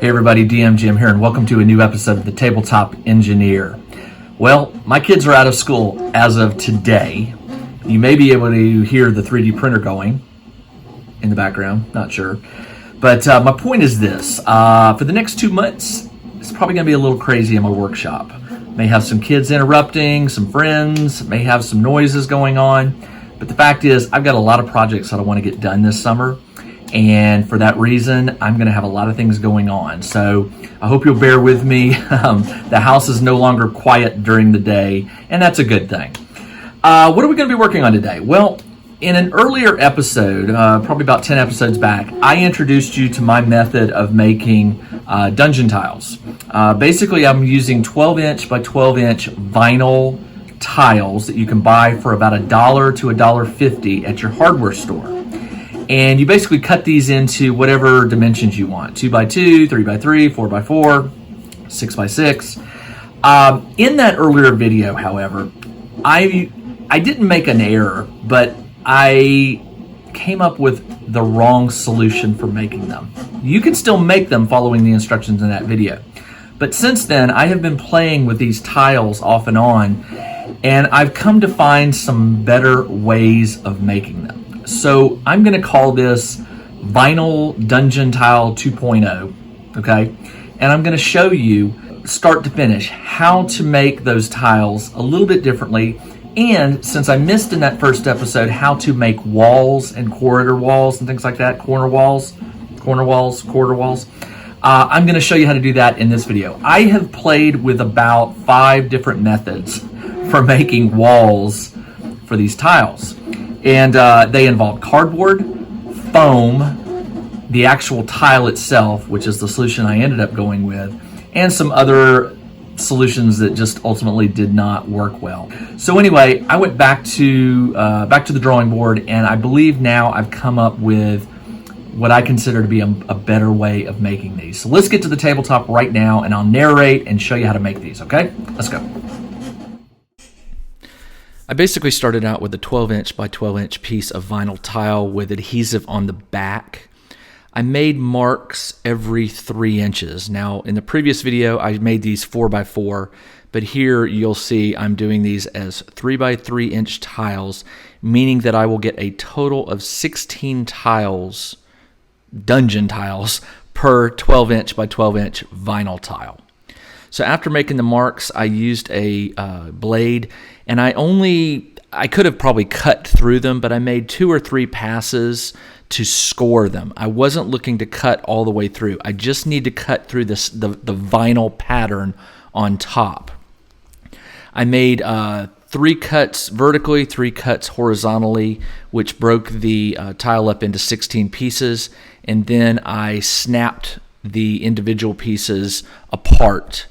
Hey everybody, DM Jim here, and welcome to a new episode of the Tabletop Engineer. Well, my kids are out of school as of today. You may be able to hear the 3D printer going in the background, not sure. But my point is this, for the next 2 months, it's probably gonna be a little crazy in my workshop. May have some kids interrupting, some friends, may have some noises going on. But the fact is, I've got a lot of projects that I wanna get done this summer. And for that reason, I'm going to have a lot of things going on. So I hope you'll bear with me. The house is no longer quiet during the day, and that's a good thing. What are we going to be working on today? Well, in an earlier episode, probably about 10 episodes back, I introduced you to my method of making dungeon tiles. Basically, I'm using 12-inch by 12-inch vinyl tiles that you can buy for about $1 to $1.50 at your hardware store. And you basically cut these into whatever dimensions you want. 2x2, 3x3, 4x4, 6x6. In that earlier video, however, I didn't make an error, but I came up with the wrong solution for making them. You can still make them following the instructions in that video. But since then, I have been playing with these tiles off and on, and I've come to find some better ways of making them. So I'm going to call this Vinyl Dungeon Tile 2.0, okay? And I'm going to show you, start to finish, how to make those tiles a little bit differently. And since I missed in that first episode how to make walls and corridor walls and things like that, corner walls, corridor walls, I'm going to show you how to do that in this video. I have played with about 5 different methods for making walls for these tiles. And they involve cardboard, foam, the actual tile itself, which is the solution I ended up going with, and some other solutions that just ultimately did not work well. So anyway, I went back to the drawing board, and I believe now I've come up with what I consider to be a better way of making these. So let's get to the tabletop right now, and I'll narrate and show you how to make these, okay? Let's go. I basically started out with a 12-inch by 12-inch piece of vinyl tile with adhesive on the back. I made marks every 3 inches. Now, in the previous video, I made these 4x4, but here you'll see I'm doing these as 3x3 inch tiles, meaning that I will get a total of 16 tiles, dungeon tiles, per 12-inch by 12-inch vinyl tile. So after making the marks, I used a blade, and I could have probably cut through them, but I made 2 or 3 passes to score them. I wasn't looking to cut all the way through. I just need to cut through the vinyl pattern on top. I made 3 cuts vertically, 3 cuts horizontally, which broke the tile up into 16 pieces, and then I snapped the individual pieces apart.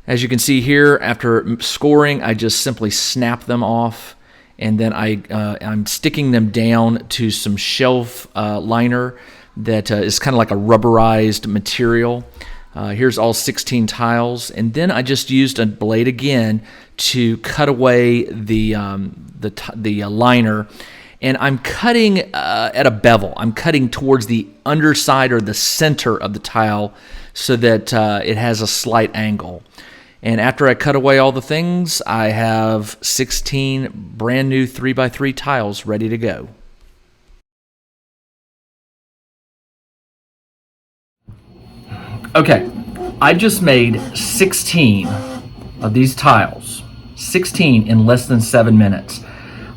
As you can see here, after scoring, I just simply snap them off, and then I'm sticking them down to some shelf liner that is kind of like a rubberized material. Here's all 16 tiles, and then I just used a blade again to cut away the liner. And I'm cutting at a bevel. I'm cutting towards the underside or the center of the tile so that it has a slight angle. And after I cut away all the things, I have 16 brand new 3x3 tiles ready to go. Okay, I just made 16 of these tiles, 16 in less than 7 minutes.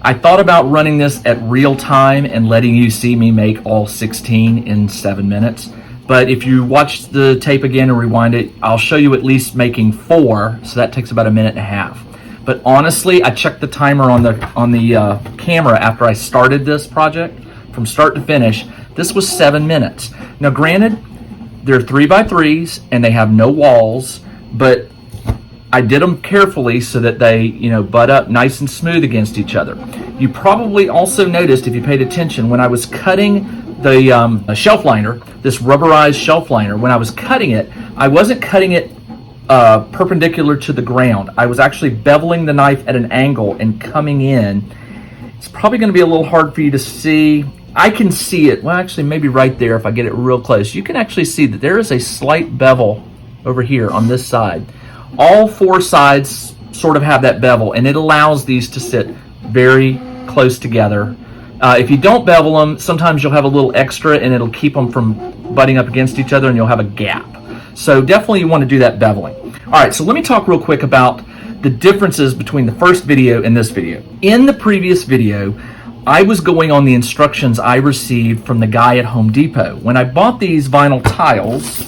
I thought about running this at real time and letting you see me make all 16 in 7 minutes. But if you watch the tape again and rewind it, I'll show you at least making 4, so that takes about 1.5 minutes. But honestly, I checked the timer on the camera after I started this project. From start to finish, this was 7 minutes. Now granted, they're 3x3s and they have no walls, but I did them carefully so that they, butt up nice and smooth against each other. You probably also noticed, if you paid attention, when I was cutting the shelf liner, this rubberized shelf liner, when I was cutting it, I wasn't cutting it perpendicular to the ground. I was actually beveling the knife at an angle and coming in. It's probably going to be a little hard for you to see. I can see it. Well, actually, maybe right there if I get it real close. You can actually see that there is a slight bevel over here on this side. All four sides sort of have that bevel, and it allows these to sit very close together. If you don't bevel them, sometimes you'll have a little extra, and it'll keep them from butting up against each other, and you'll have a gap. So definitely you want to do that beveling. All right, so let me talk real quick about the differences between the first video and this video. In the previous video, I was going on the instructions I received from the guy at Home Depot. When I bought these vinyl tiles,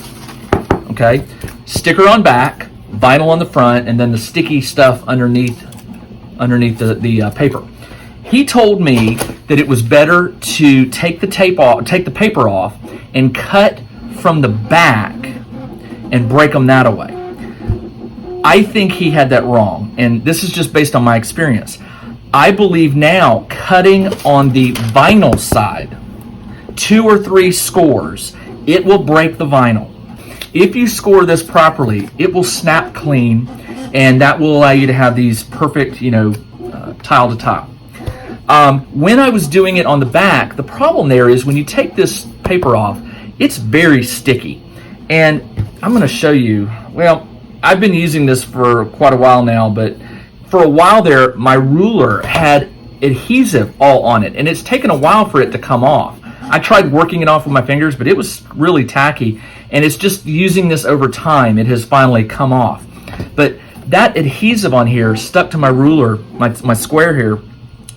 okay, sticker on back, vinyl on the front, and then the sticky stuff underneath the paper. He told me that it was better to take the paper off, and cut from the back and break them that way. I think he had that wrong, and this is just based on my experience. I believe now cutting on the vinyl side, 2 or 3 scores, it will break the vinyl. If you score this properly, it will snap clean, and that will allow you to have these perfect, tile to tile. When I was doing it on the back, the problem there is when you take this paper off, it's very sticky. And I'm going to show you, well, I've been using this for quite a while now, but for a while there, my ruler had adhesive all on it, and it's taken a while for it to come off. I tried working it off with my fingers, but it was really tacky, and it's just using this over time, it has finally come off. But that adhesive on here stuck to my ruler, my square here,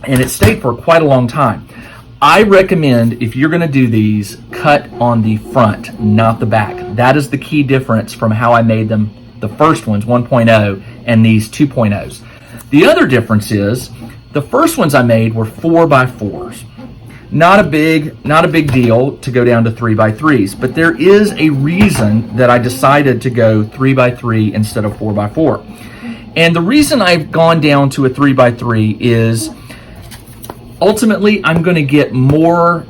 and it stayed for quite a long time. I recommend, if you're going to do these, cut on the front, not the back. That is the key difference from how I made them, the first ones, 1.0, and these 2.0s. The other difference is, the first ones I made were 4x4s. Not a big deal to go down to 3x3s, but there is a reason that I decided to go 3x3 instead of 4x4. And the reason I've gone down to a 3x3 is, ultimately, I'm going to get more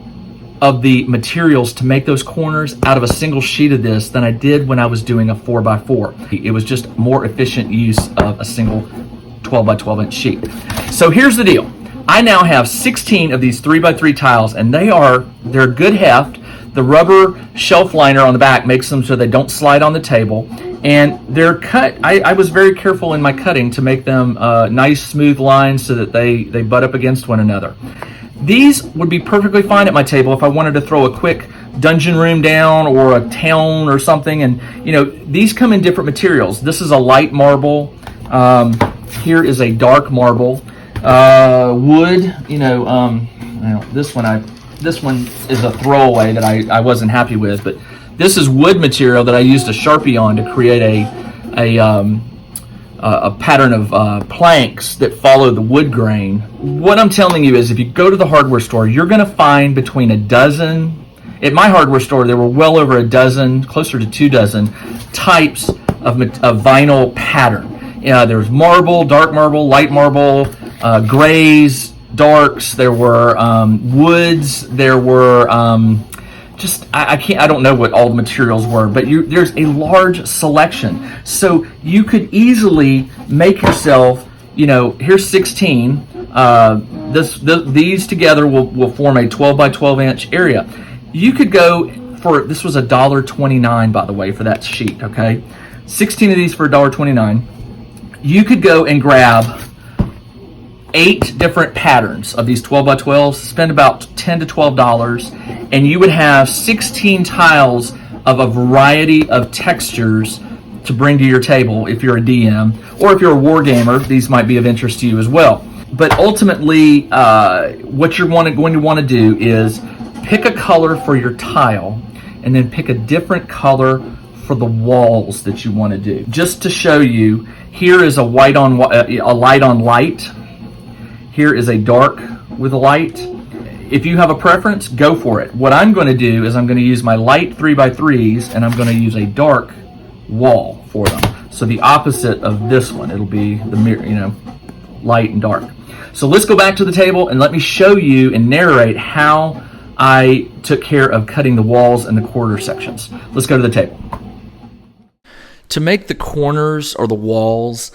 of the materials to make those corners out of a single sheet of this than I did when I was doing a 4x4. It was just more efficient use of a single 12x12 inch sheet. So here's the deal. I now have 16 of these 3x3 tiles, and they're good heft. The rubber shelf liner on the back makes them so they don't slide on the table. And they're cut, I was very careful in my cutting to make them nice smooth lines so that they butt up against one another. These would be perfectly fine at my table if I wanted to throw a quick dungeon room down or a town or something. And these come in different materials. This is a light marble. Here is a dark marble. Wood, this one is a throwaway that I wasn't happy with, but this is wood material that I used a Sharpie on to create a pattern of planks that follow the wood grain. What I'm telling you is, if you go to the hardware store, you're going to find between a dozen, at my hardware store there were well over a dozen, closer to 2 dozen types of vinyl pattern. There's marble, dark marble, light marble, grays, darks, there were woods, there were I don't know what all the materials were, but there's a large selection. So you could easily make yourself, here's 16. These together will form a 12x12 inch area. You could go for, this was $1.29, by the way, for that sheet, okay? 16 of these for $1.29. You could go and grab 8 different patterns of these 12x12s, spend about $10 to $12, and you would have 16 tiles of a variety of textures to bring to your table if you're a DM, or if you're a war gamer, these might be of interest to you as well. But ultimately, what you're going to want to do is pick a color for your tile, and then pick a different color for the walls that you want to do. Just to show you, here is a light on light. Here is a dark with a light. If you have a preference, go for it. What I'm going to do is I'm going to use my light 3x3s, and I'm going to use a dark wall for them. So the opposite of this one, it'll be the mirror, light and dark. So let's go back to the table and let me show you and narrate how I took care of cutting the walls and the quarter sections. Let's go to the table. To make the corners or the walls,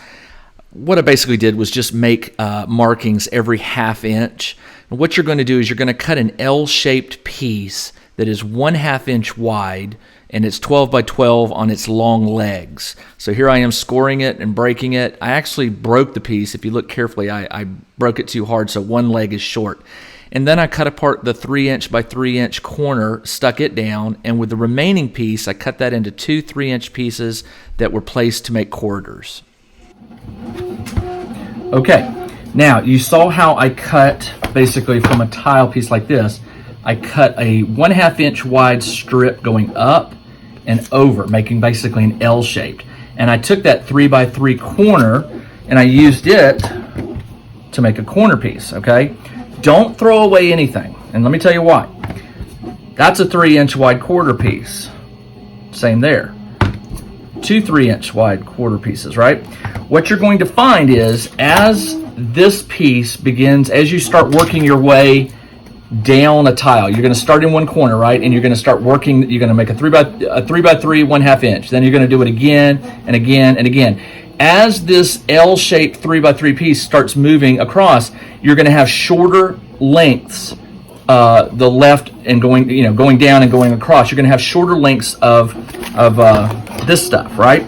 what I basically did was just make markings every 1/2 inch. And what you're going to do is you're going to cut an L-shaped piece that is 1/2 inch wide, and it's 12 by 12 on its long legs. So here I am scoring it and breaking it. I actually broke the piece. If you look carefully, I broke it too hard, so one leg is short. And then I cut apart the 3 inch by 3 inch corner, stuck it down, and with the remaining piece, I cut that into 2 3-inch pieces that were placed to make corridors. Okay, now you saw how I cut basically from a tile piece like this. I cut a 1/2 inch wide strip going up and over, making basically an L-shaped. And I took that 3 by 3 corner and I used it to make a corner piece, okay? Don't throw away anything. And let me tell you why. That's a 3 inch wide quarter piece. Same there. 2 3 inch wide quarter pieces, right? What you're going to find is as this piece begins, as you start working your way down a tile, you're going to start in one corner, right? And you're going to start working, you're going to make a 3 by 3 1/2 inch. Then you're going to do it again and again and again. As this L-shaped 3 by 3 piece starts moving across, you're going to have shorter lengths, the left and going down and going across. You're going to have shorter lengths of this stuff, right?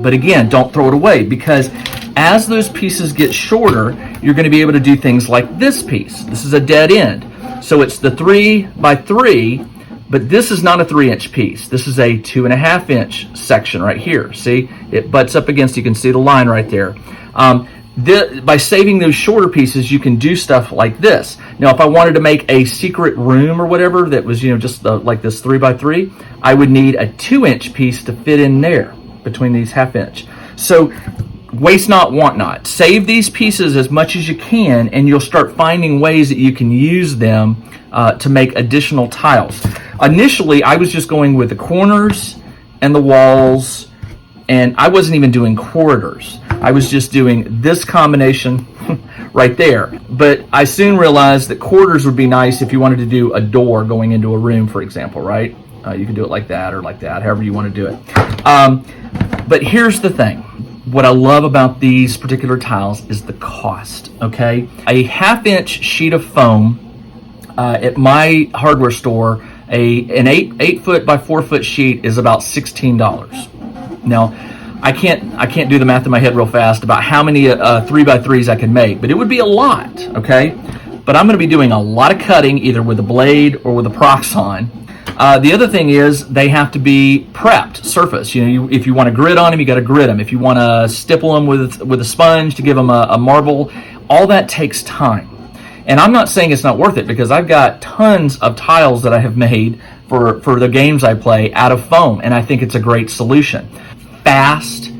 But again, don't throw it away, because as those pieces get shorter, you're going to be able to do things like this piece. This is a dead end. So it's the 3 by 3, but this is not a 3 inch piece. This is a 2.5 inch section right here. See, it butts up against, you can see the line right there. By saving those shorter pieces, you can do stuff like this. Now, if I wanted to make a secret room or whatever that was, just like this 3 by 3, I would need a 2 inch piece to fit in there between these 1/2 inch. So waste not, want not. Save these pieces as much as you can, and you'll start finding ways that you can use them to make additional tiles. Initially, I was just going with the corners and the walls, and I wasn't even doing corridors. I was just doing this combination right there. But I soon realized that corridors would be nice if you wanted to do a door going into a room, for example, right? You can do it like that or like that, however you want to do it. But here's the thing. What I love about these particular tiles is the cost, okay? A 1/2 inch sheet of foam at my hardware store, an 8 foot by 4 foot sheet is about $16. Now, I can't do the math in my head real fast about how many 3 by 3s I can make, but it would be a lot, okay? But I'm going to be doing a lot of cutting either with a blade or with a Proxxon. The other thing is they have to be prepped, surface. If you want to grit on them, you got to grit them. If you want to stipple them with a sponge to give them a marble, all that takes time. And I'm not saying it's not worth it, because I've got tons of tiles that I have made for the games I play out of foam, and I think it's a great solution. Fast,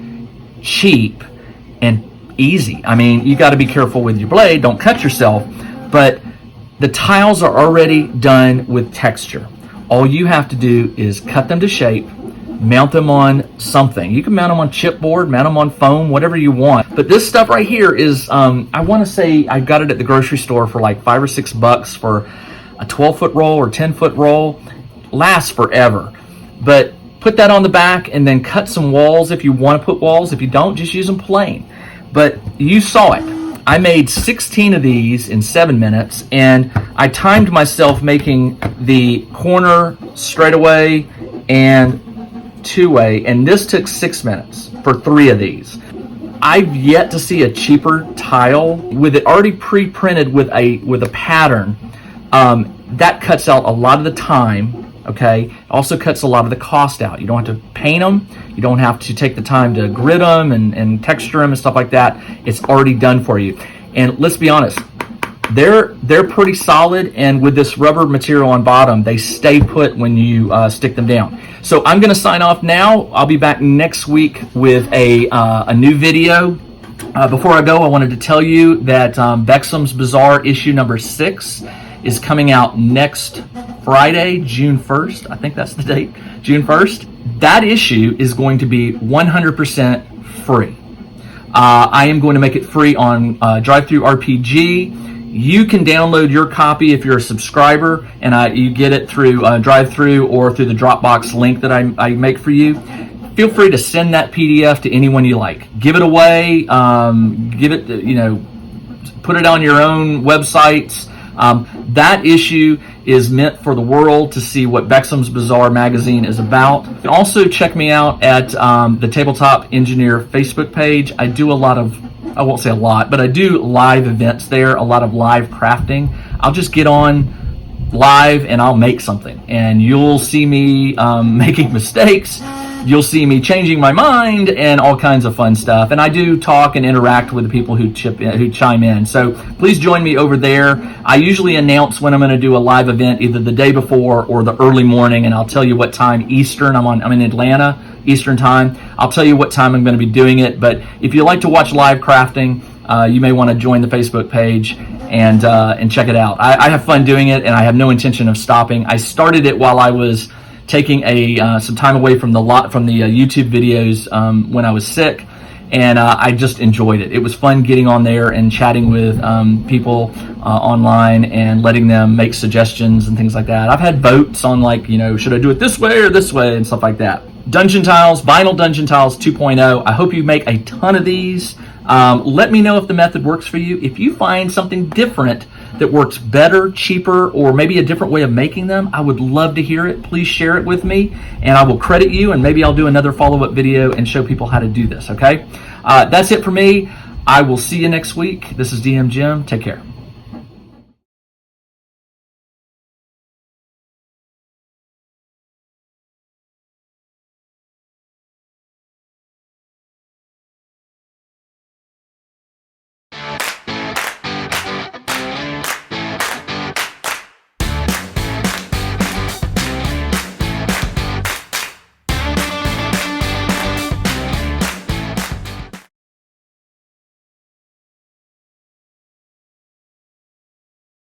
cheap, and easy. I mean, you got to be careful with your blade, don't cut yourself, but the tiles are already done with texture. All you have to do is cut them to shape, mount them on something. You can mount them on chipboard, mount them on foam, whatever you want. But this stuff right here is, I want to say I got it at the grocery store for like $5 or $6 for a 12-foot roll or 10-foot roll. Lasts forever. But put that on the back and then cut some walls if you want to put walls. If you don't, just use them plain. But you saw it. I made 16 of these in 7 minutes, and I timed myself making the corner straightaway and two-way, and this took 6 minutes for 3 of these. I've yet to see a cheaper tile with it already pre-printed with a pattern. That cuts out a lot of the time. Okay, also cuts a lot of the cost out. You don't have to paint them. You don't have to take the time to grit them and texture them and stuff like that. It's already done for you. And let's be honest, they're pretty solid, and with this rubber material on bottom, they stay put when you stick them down. So I'm going to sign off now. I'll be back next week with a new video. Before I go, I wanted to tell you that Bexham's Bazaar issue number 6 is coming out next Friday, June 1st. I think that's the date, June 1st. That issue is going to be 100% free. I am going to make it free on Drive-Thru RPG. You can download your copy if you're a subscriber, and you get it through Drive-Thru or through the Dropbox link that I make for you. Feel free to send that PDF to anyone you like. Give it away. Give it, put it on your own websites. That issue is meant for the world to see what Bexham's Bizarre magazine is about. You can also check me out at the Tabletop Engineer Facebook page. I do a lot of, I won't say a lot, but I do live events there, a lot of live crafting. I'll just get on live and I'll make something, and you'll see me making mistakes. You'll see me changing my mind and all kinds of fun stuff. And I do talk and interact with the people who chime in. So please join me over there. I usually announce when I'm going to do a live event, either the day before or the early morning, and I'll tell you what time Eastern. I'm in Atlanta, Eastern time. I'll tell you what time I'm going to be doing it. But if you like to watch live crafting, you may want to join the Facebook page and check it out. I have fun doing it, and I have no intention of stopping. I started it while I was taking some time away from the YouTube videos when I was sick, and I just enjoyed it. It was fun getting on there and chatting with people online and letting them make suggestions and things like that. I've had votes on should I do it this way or this way and stuff like that. Dungeon Tiles, Vinyl Dungeon Tiles 2.0. I hope you make a ton of these. Let me know if the method works for you. If you find something different that works better, cheaper, or maybe a different way of making them, I would love to hear it. Please share it with me, and I will credit you, and maybe I'll do another follow-up video and show people how to do this, okay? That's it for me. I will see you next week. This is DM Jim. Take care.